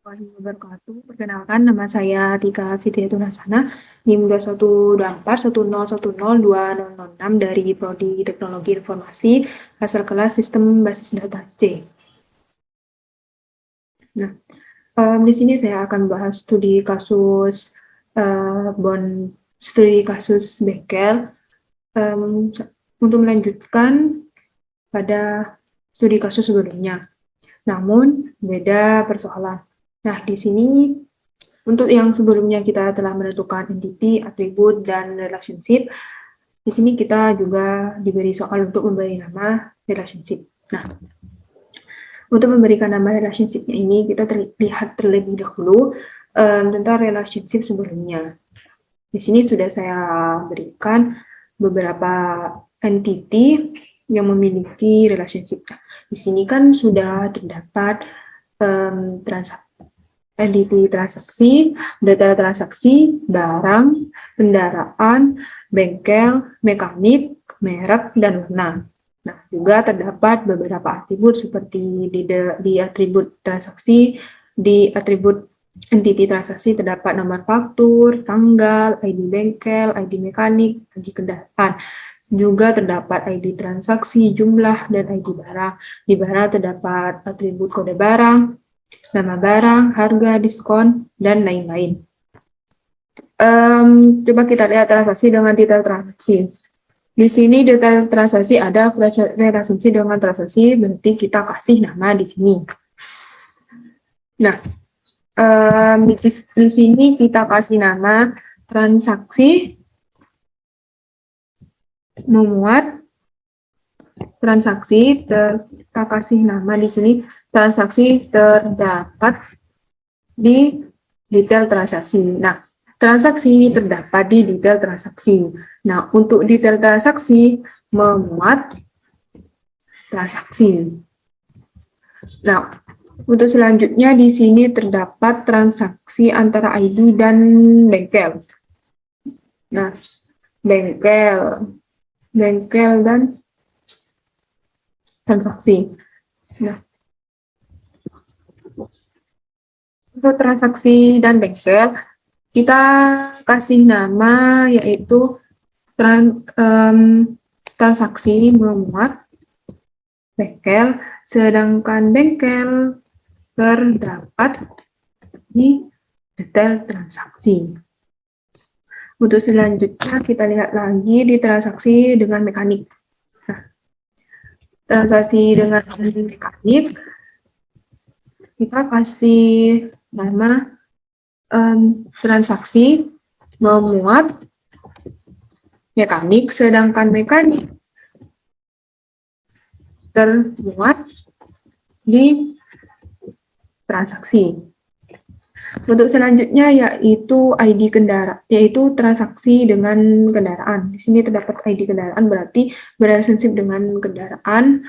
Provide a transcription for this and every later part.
Warahmatullahi wabarakatuh. Perkenalkan, nama saya Tika Fitriyatunasana, NIM 21811010206 dari Prodi Teknologi Informasi, asal kelas Sistem Basis Data C. Nah, di sini saya akan bahas studi kasus bengkel. Untuk melanjutkan pada studi kasus sebelumnya, namun beda persoalan. Nah, di sini untuk yang sebelumnya kita telah menentukan entity, atribut, dan relationship, di sini kita juga diberi soal untuk memberi nama relationship. Nah, untuk memberikan nama relationship ini, kita lihat terlebih dahulu tentang relationship sebelumnya. Di sini sudah saya berikan beberapa entity yang memiliki relationship. Nah, di sini kan sudah terdapat entity transaksi, data transaksi, barang, kendaraan, bengkel, mekanik, merek, dan warna. Nah, juga terdapat beberapa atribut seperti di atribut transaksi, di atribut entity transaksi terdapat nomor faktur, tanggal, ID bengkel, ID mekanik, ID kendaraan. Juga terdapat ID transaksi, jumlah, dan ID barang. Di barang terdapat atribut kode barang, nama barang, harga, diskon, dan lain-lain. Coba kita lihat transaksi dengan detail transaksi. Di sini detail transaksi ada relationship dengan transaksi, berarti kita kasih nama di sini. Nah, di sini kita kasih nama transaksi memuat transaksi, kita kasih nama di sini transaksi terdapat di detail transaksi. Nah, transaksi terdapat di detail transaksi. Nah, untuk detail transaksi memuat transaksi. Nah, untuk selanjutnya di sini terdapat transaksi antara ID dan bengkel. Nah, bengkel dan transaksi. Nah, untuk transaksi dan bengkel, kita kasih nama yaitu transaksi memuat bengkel, sedangkan bengkel terdapat di detail transaksi. Untuk selanjutnya kita lihat lagi di transaksi dengan mekanik. Nah, transaksi dengan mekanik, kita kasih nama transaksi memuat mekanik, sedangkan mekanik termuat di transaksi. Untuk selanjutnya yaitu ID kendaraan, yaitu transaksi dengan kendaraan. Di sini terdapat ID kendaraan, berarti berrelationship dengan kendaraan,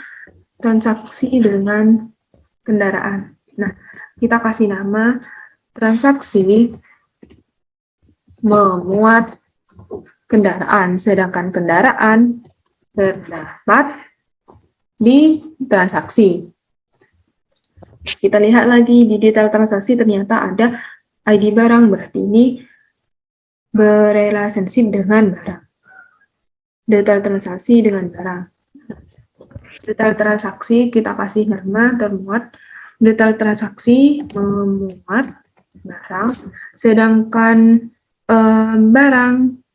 transaksi dengan kendaraan. Nah, kita kasih nama transaksi memuat kendaraan, sedangkan kendaraan terdapat di transaksi. Kita lihat lagi di detail transaksi, ternyata ada ID barang, berarti ini berrelationship dengan barang. Detail transaksi dengan barang. Detail transaksi kita kasih nama termuat. Detail transaksi memuat barang, sedangkan barang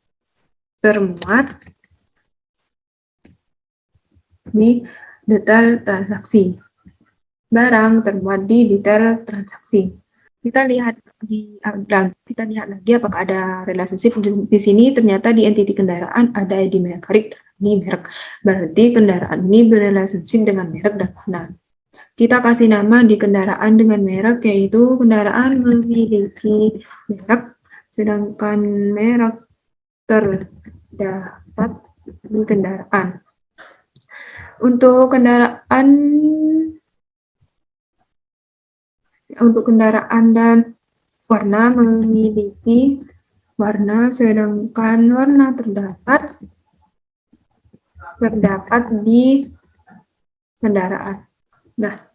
termuat di detail transaksi. Barang termuat di detail transaksi. Kita lihat lagi apakah ada relationship di sini. Ternyata di entity kendaraan ada ID merek, ini merek. Berarti kendaraan ini berrelationship dengan merek dan warna. Kita kasih nama di kendaraan dengan merek, yaitu kendaraan memiliki merek, sedangkan merek terdapat di kendaraan. Untuk kendaraan dan warna memiliki warna, sedangkan warna terdapat di kendaraan. Nah,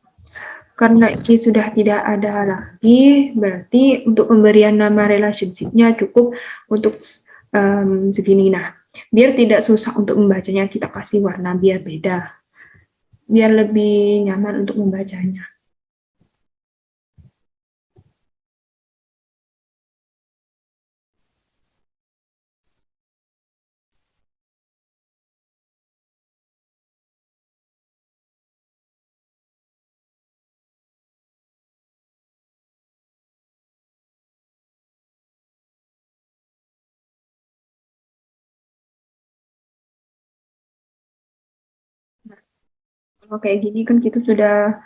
Karena ini sudah tidak ada lagi, berarti untuk pemberian nama relationship-nya cukup untuk segini. Nah, biar tidak susah untuk membacanya, kita kasih warna biar beda, biar lebih nyaman untuk membacanya. Kalau kayak gini kan kita sudah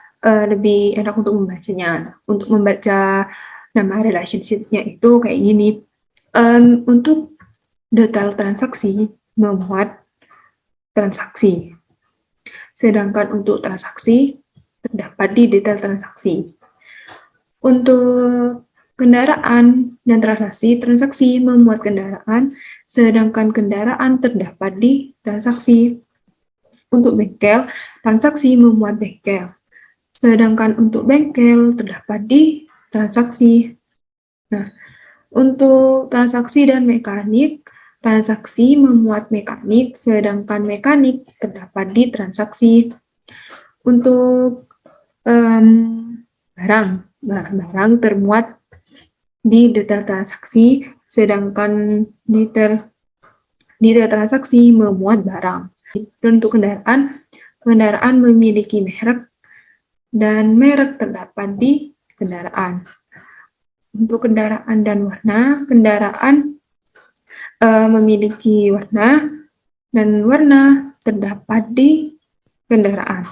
lebih enak untuk membacanya. Untuk membaca nama relationship-nya itu kayak gini. Untuk detail transaksi, memuat transaksi. Sedangkan untuk transaksi, terdapat di detail transaksi. Untuk kendaraan dan transaksi memuat kendaraan, sedangkan kendaraan terdapat di transaksi. Untuk bengkel, transaksi memuat bengkel. Sedangkan untuk bengkel terdapat di transaksi. Nah, untuk transaksi dan mekanik, transaksi memuat mekanik, sedangkan mekanik terdapat di transaksi. Untuk barang termuat di detail transaksi, sedangkan detail transaksi memuat barang. Untuk kendaraan memiliki merek dan merek terdapat di kendaraan. Untuk kendaraan dan warna, kendaraan memiliki warna dan warna terdapat di kendaraan.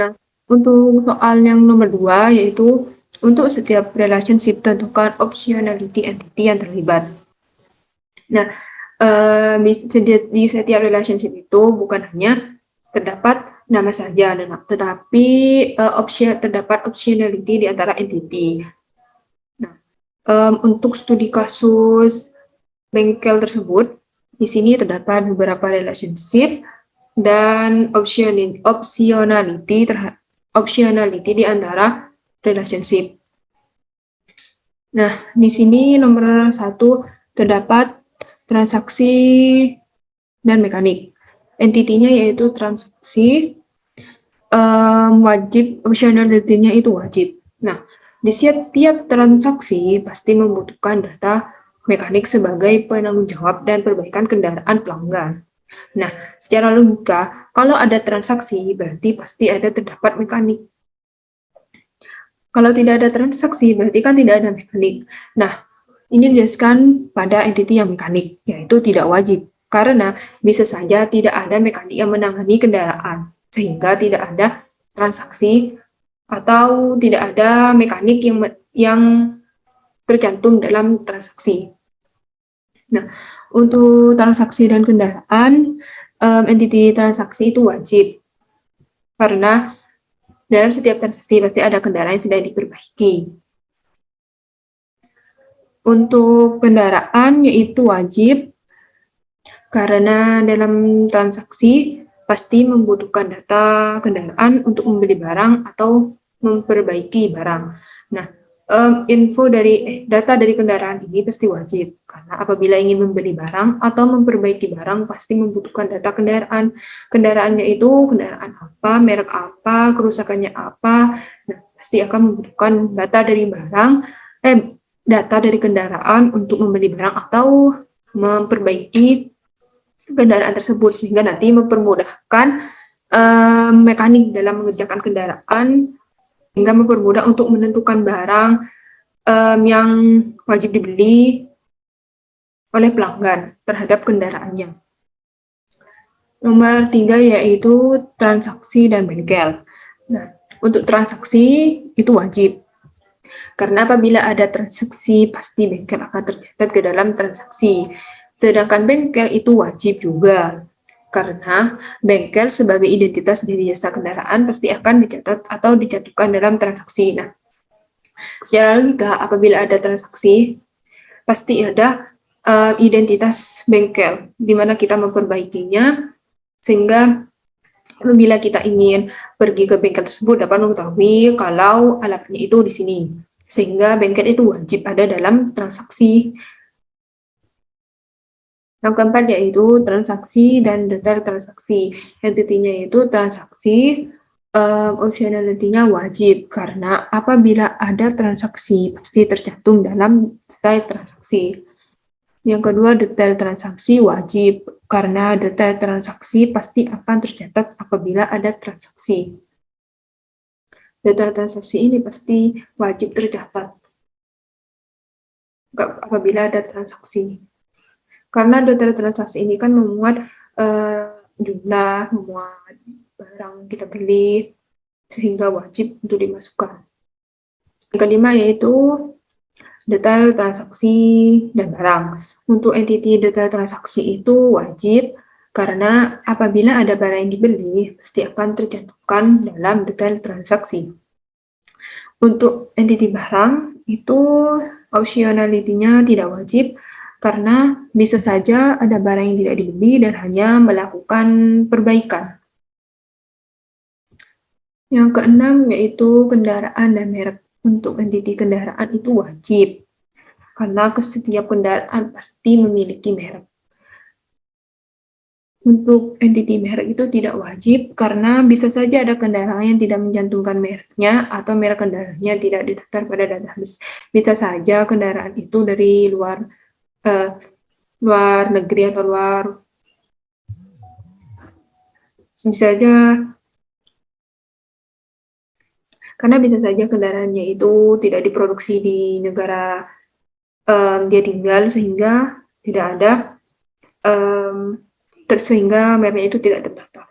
Nah, untuk soal yang nomor 2, yaitu untuk setiap relationship tentukan optionality entity yang terlibat. Nah, di setiap relationship itu bukan hanya terdapat nama saja, tetapi terdapat optionality di antara entity. Nah, untuk studi kasus bengkel tersebut, di sini terdapat beberapa relationship dan optionality di antara relationship. Nah, di sini nomor 1 terdapat transaksi dan mekanik. Entitinya yaitu transaksi, wajib, optionality-nya itu wajib. Nah, di setiap transaksi pasti membutuhkan data mekanik sebagai penanggung jawab dan perbaikan kendaraan pelanggan. Nah, secara logika, kalau ada transaksi berarti pasti ada terdapat mekanik. Kalau tidak ada transaksi berarti kan tidak ada mekanik. Nah, ini dijelaskan pada entiti yang mekanik, yaitu tidak wajib. Karena bisa saja tidak ada mekanik yang menangani kendaraan, sehingga tidak ada transaksi atau tidak ada mekanik yang tercantum dalam transaksi. Nah, untuk transaksi dan kendaraan, entiti transaksi itu wajib. Karena dalam setiap transaksi pasti ada kendaraan yang sedang diperbaiki. Untuk kendaraan yaitu wajib, karena dalam transaksi pasti membutuhkan data kendaraan untuk membeli barang atau memperbaiki barang. Nah, data dari kendaraan ini pasti wajib, karena apabila ingin membeli barang atau memperbaiki barang pasti membutuhkan data kendaraan. Kendaraannya itu kendaraan apa, merek apa, kerusakannya apa. Nah, pasti akan membutuhkan data dari kendaraan untuk membeli barang atau memperbaiki kendaraan tersebut, sehingga nanti mempermudahkan mekanik dalam mengerjakan kendaraan, sehingga mempermudah untuk menentukan barang yang wajib dibeli oleh pelanggan terhadap kendaraannya. Nomor 3 yaitu transaksi dan bengkel. Nah, untuk transaksi itu wajib. Karena apabila ada transaksi, pasti bengkel akan tercatat ke dalam transaksi. Sedangkan bengkel itu wajib juga. Karena bengkel sebagai identitas dari jasa kendaraan pasti akan dicatat atau dicantumkan dalam transaksi. Nah, secara logika, apabila ada transaksi, pasti ada identitas bengkel, di mana kita memperbaikinya, sehingga apabila kita ingin pergi ke bengkel tersebut dapat mengetahui kalau alatnya itu di sini. Sehingga bengkel itu wajib ada dalam transaksi. Yang keempat yaitu transaksi dan detail transaksi. Entity-nya itu transaksi, optionality-nya wajib, karena apabila ada transaksi pasti tercantum dalam detail transaksi. Yang kedua, detail transaksi wajib, karena detail transaksi pasti akan tercatat apabila ada transaksi. Detail transaksi ini pasti wajib tercatat apabila ada transaksi. Karena detail transaksi ini kan memuat jumlah, memuat barang kita beli, sehingga wajib untuk dimasukkan. Yang kelima yaitu detail transaksi dan barang. Untuk entity detail transaksi itu wajib, karena apabila ada barang yang dibeli, pasti akan tercantumkan dalam detail transaksi. Untuk entity barang, itu optionality-nya tidak wajib, karena bisa saja ada barang yang tidak dibeli dan hanya melakukan perbaikan. Yang keenam yaitu kendaraan dan merek. Untuk entity kendaraan itu wajib, karena setiap kendaraan pasti memiliki merek. Untuk entity merek itu tidak wajib, karena bisa saja ada kendaraan yang tidak mencantumkan mereknya atau merek kendaraannya tidak didaftar pada database. Bisa saja kendaraan itu dari luar negeri atau karena bisa saja kendaraannya itu tidak diproduksi di negara dia tinggal, sehingga tidak ada sehingga mereknya itu tidak terdaftar.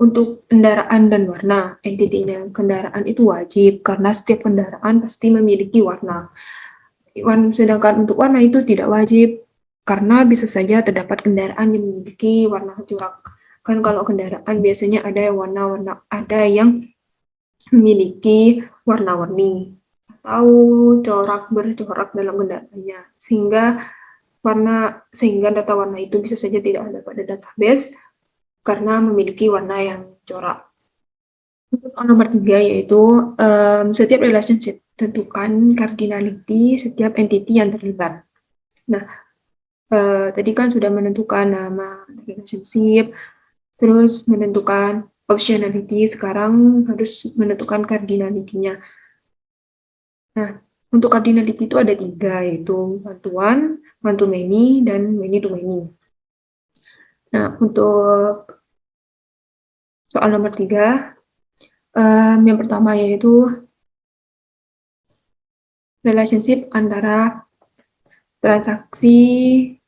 Untuk kendaraan dan warna, entity-nya kendaraan itu wajib, karena setiap kendaraan pasti memiliki warna. Sedangkan untuk warna itu tidak wajib, karena bisa saja terdapat kendaraan yang memiliki warna corak. Kan kalau kendaraan biasanya ada yang memiliki warna-warni atau bercorak dalam kendaraannya, sehingga data warna itu bisa saja tidak ada pada database karena memiliki warna yang corak. Untuk nomor 3 yaitu setiap relationship, tentukan cardinality setiap entity yang terlibat. Nah, tadi kan sudah menentukan nama relationship, terus menentukan optionality, sekarang harus menentukan cardinality-nya. Nah, untuk cardinality itu ada 3, yaitu one-to-one, one-to-many, dan many-to-many. Nah, untuk soal nomor 3, yang pertama yaitu relationship antara transaksi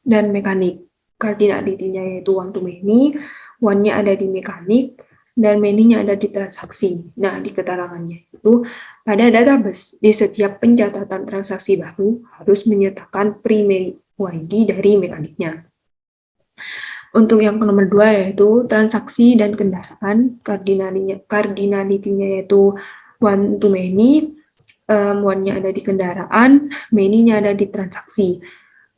dan mekanik. Cardinality-nya yaitu one-to-many, one-nya ada di mekanik, dan many-nya ada di transaksi. Nah, di keterangannya itu, pada database, di setiap pencatatan transaksi baru harus menyertakan primary ID dari mekaniknya. Untuk yang nomor 2 yaitu transaksi dan kendaraan, cardinality-nya yaitu one to many, one-nya ada di kendaraan, many-nya ada di transaksi.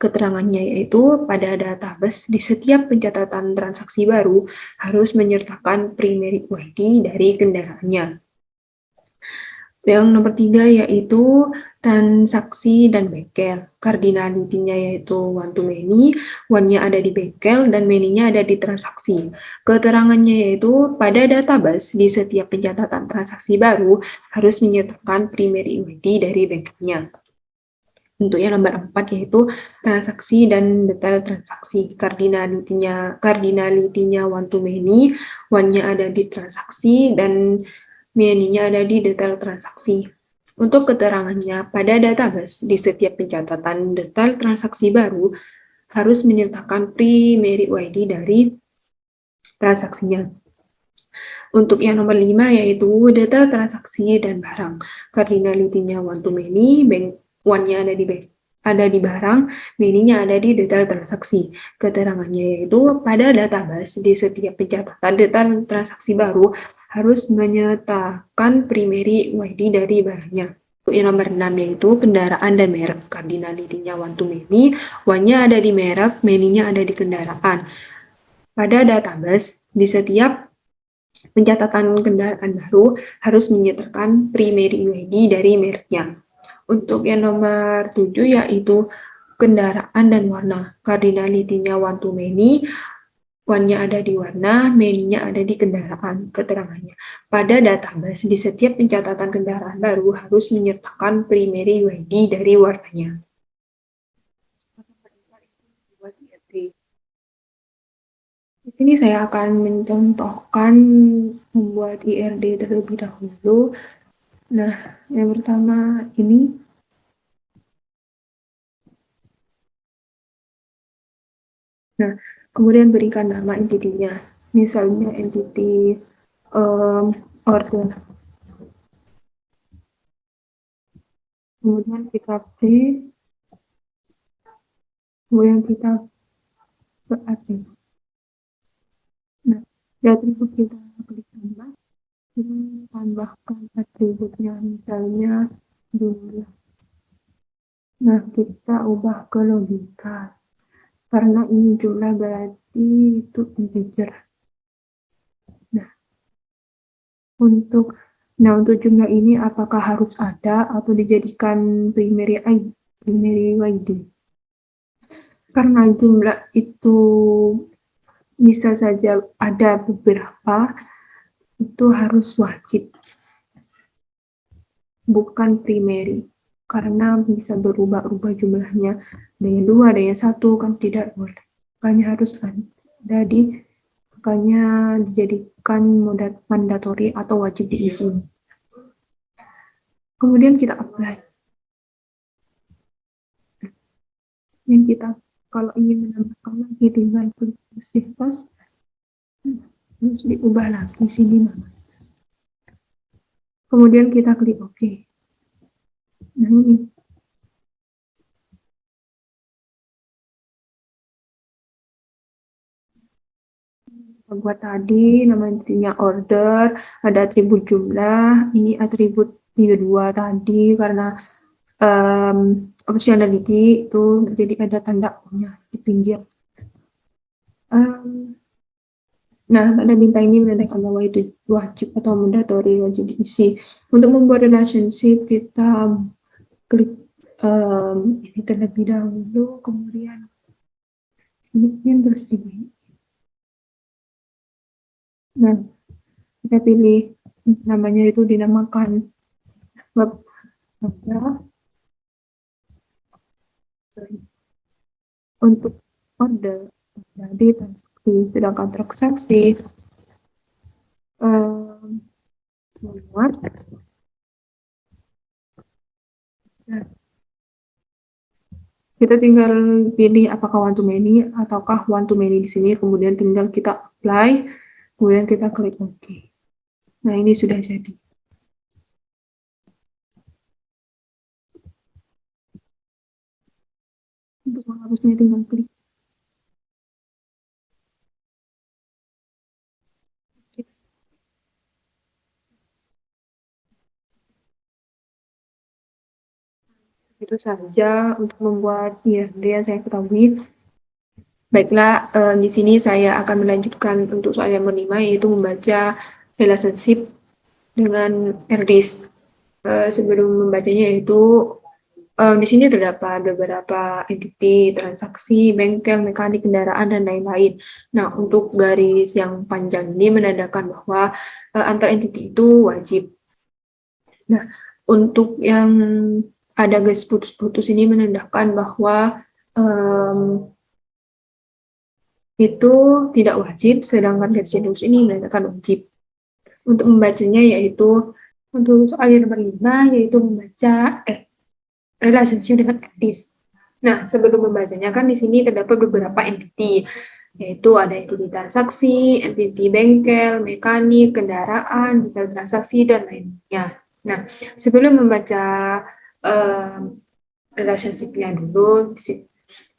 Keterangannya yaitu pada database di setiap pencatatan transaksi baru harus menyertakan primary ID dari kendaraannya. Yang nomor 3 yaitu transaksi dan bengkel. Cardinality-nya yaitu one to many, one-nya ada di bengkel, dan many-nya ada di transaksi. Keterangannya yaitu pada database di setiap pencatatan transaksi baru harus menyertakan primary ID dari bengkelnya. Untuk yang nomor 4 yaitu transaksi dan detail transaksi. Cardinality-nya one to many, one-nya ada di transaksi, dan many-nya ada di detail transaksi. Untuk keterangannya, pada database di setiap pencatatan detail transaksi baru harus menyertakan primary ID dari transaksinya. Untuk yang nomor 5 yaitu detail transaksi dan barang. Cardinality-nya one to many, one-nya ada di barang, many-nya ada di detail transaksi. Keterangannya yaitu pada database di setiap pencatatan detail transaksi baru harus menyertakan primary ID dari barangnya. Untuk yang nomor 6 yaitu kendaraan dan merek. Cardinality-nya one to many, one-nya ada di merek, many-nya ada di kendaraan. Pada database, di setiap Pencatatan kendaraan baru harus menyertakan primary UID dari mereknya. Untuk yang nomor 7 yaitu kendaraan dan warna. Cardinality-nya one to many, one-nya ada di warna, many-nya ada di kendaraan, keterangannya. Pada database, di setiap pencatatan kendaraan baru harus menyertakan primary UID dari warnanya. Di sini saya akan mencontohkan membuat IRD terlebih dahulu. Nah, yang pertama ini. Nah, kemudian berikan nama entity-nya. Misalnya entity order. Kemudian kita play. Kemudian kita ke add. Nah, di atribut kita klik tambah. Kita tambahkan atributnya, misalnya jumlah. Nah, kita ubah ke logika. Karena ini jumlah berarti itu integer. Nah, untuk jumlah ini apakah harus ada atau dijadikan primary ID? Karena jumlah itu bisa saja ada beberapa, itu harus wajib, bukan primary. Karena bisa berubah-ubah jumlahnya. Ada yang 2, ada yang 1, kan tidak boleh. Makanya harus ada makanya dijadikan mandatory atau wajib diisi. Kemudian kita apply. Yang kita kalau ingin menambahkan lagi tinggal klik shift plus, terus diubah lagi sini namanya. Kemudian kita klik OK. Nah ini. Kita buat tadi namanya order, ada atribut jumlah, ini atribut kedua tadi karena optionality itu jadi ada tanda punya di pinggir. Nah, tanda bintang ini menandakan bahwa itu wajib atau mandatory, wajib diisi. Untuk membuat relationship, kita klik ini terlebih dahulu, kemudian bikin terus ini. Nah, kita pilih namanya itu dinamakan web untuk order jadi transaksi, sedangkan transaksi muat. Nah, kita tinggal pilih apakah one to many ataukah one to many di sini, kemudian tinggal kita apply, kemudian kita klik OK. Nah, ini sudah jadi. Untuk menghapusnya tinggal klik. Itu saja untuk membuat IRD yang saya ketahui. Baiklah, di sini saya akan melanjutkan untuk soal yang kelima, yaitu membaca relationship dengan RDs. Sebelum membacanya yaitu di sini terdapat beberapa entity, transaksi, bengkel, mekanik, kendaraan, dan lain-lain. Nah, untuk garis yang panjang ini menandakan bahwa antar entity itu wajib. Nah, untuk yang ada garis putus-putus ini menandakan bahwa itu tidak wajib, sedangkan garis yang lurus ini menandakan wajib. Untuk membacanya yaitu untuk soal yang nomor 5 yaitu membaca relationship dengan artis. Nah, sebelum membacanya kan di sini terdapat beberapa entity, yaitu ada entity transaksi, entity bengkel, mekanik, kendaraan, detail transaksi, dan lainnya. Nah, sebelum membaca relationship-nya dulu,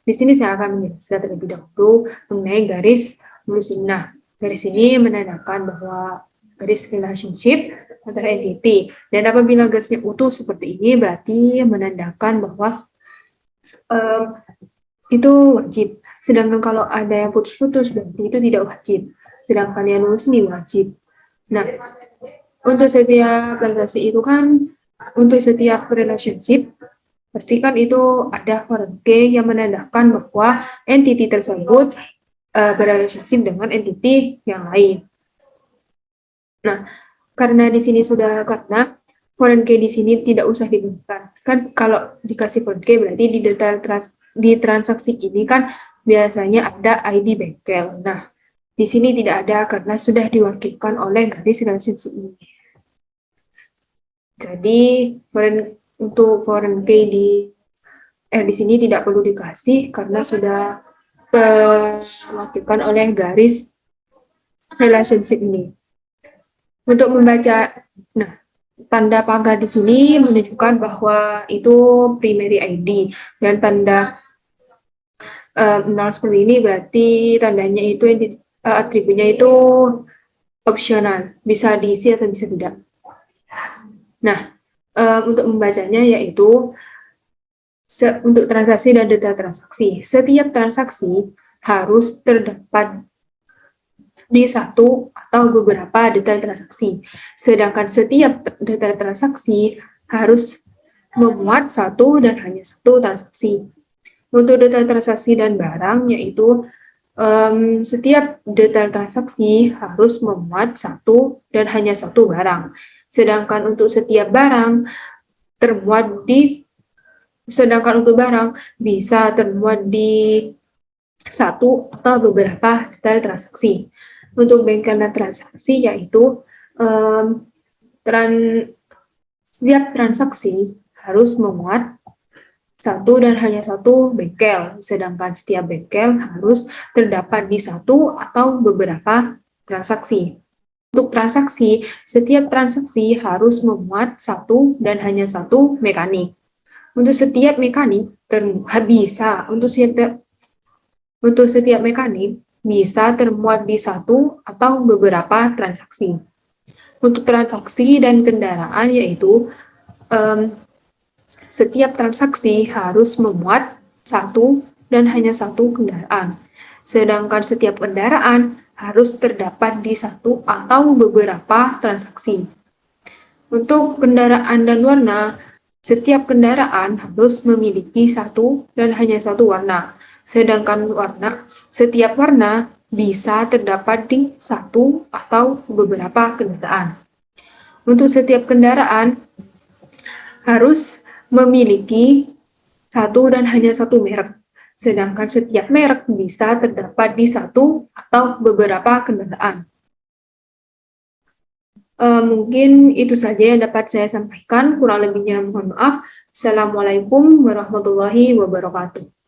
di sini saya akan menjelaskan terlebih dahulu mengenai garis lurus ini. Nah, garis ini menandakan bahwa garis relationship antara entity. Dan apabila garisnya utuh seperti ini, berarti menandakan bahwa itu wajib. Sedangkan kalau ada yang putus-putus, berarti itu tidak wajib. Sedangkan yang lurus ini wajib. Nah, untuk setiap transaksi itu kan, untuk setiap relationship, pastikan itu ada foreign key yang menandakan bahwa entity tersebut berrelationship dengan entity yang lain. Nah, karena di sini sudah karena foreign key di sini tidak usah digunakan. Kan kalau dikasih foreign key berarti di transaksi ini kan biasanya ada ID bengkel. Nah, di sini tidak ada karena sudah diwakilkan oleh garis relationship ini. Jadi untuk foreign key di sini tidak perlu dikasih karena sudah diwakilkan oleh garis relationship ini. Untuk membaca, nah, tanda pagar di sini menunjukkan bahwa itu primary ID dan tanda nol seperti ini berarti tandanya itu atributnya itu opsional, bisa diisi atau bisa tidak. Nah, untuk membacanya yaitu untuk transaksi dan detail transaksi. Setiap transaksi harus terdapat di satu atau beberapa detail transaksi. Sedangkan setiap detail transaksi harus memuat satu dan hanya satu transaksi. Untuk detail transaksi dan barang, yaitu setiap detail transaksi harus memuat satu dan hanya satu barang. Sedangkan untuk setiap barang untuk barang bisa termuat di satu atau beberapa detail transaksi. Untuk bengkel dan transaksi yaitu setiap transaksi harus memuat satu dan hanya satu bengkel, sedangkan setiap bengkel harus terdapat di satu atau beberapa transaksi. Untuk transaksi, setiap transaksi harus memuat satu dan hanya satu mekanik. Untuk setiap mekanik bisa termuat di satu atau beberapa transaksi. Untuk transaksi dan kendaraan yaitu setiap transaksi harus memuat satu dan hanya satu kendaraan. Sedangkan setiap kendaraan harus terdapat di satu atau beberapa transaksi. Untuk kendaraan dan warna, setiap kendaraan harus memiliki satu dan hanya satu warna. Sedangkan setiap warna bisa terdapat di satu atau beberapa kendaraan. Untuk setiap kendaraan harus memiliki satu dan hanya satu merek. Sedangkan setiap merek bisa terdapat di satu atau beberapa kendaraan. Mungkin itu saja yang dapat saya sampaikan. Kurang lebihnya mohon maaf. Assalamualaikum warahmatullahi wabarakatuh.